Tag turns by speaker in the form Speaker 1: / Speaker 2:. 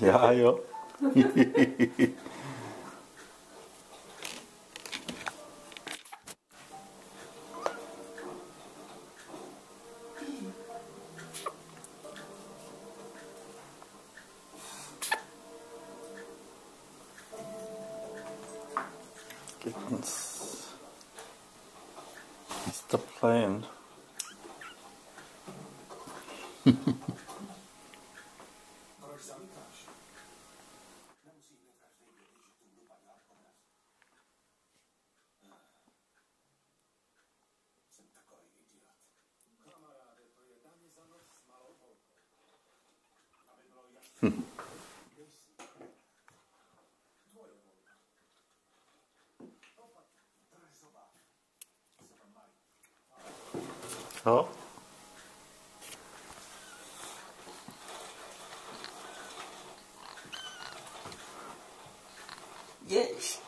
Speaker 1: Já jo. Stop playing.
Speaker 2: Proč zamykáš? Nemusí hned každý vědět, že tu dopadá obraz. Jsem takový idiot. Kamaráde, to je daň za noc s malou holkou. Aby bylo jasné. Dej si. Tvoje volba. Opat, Drezová. Jsem malý.
Speaker 1: Co?
Speaker 3: Yes.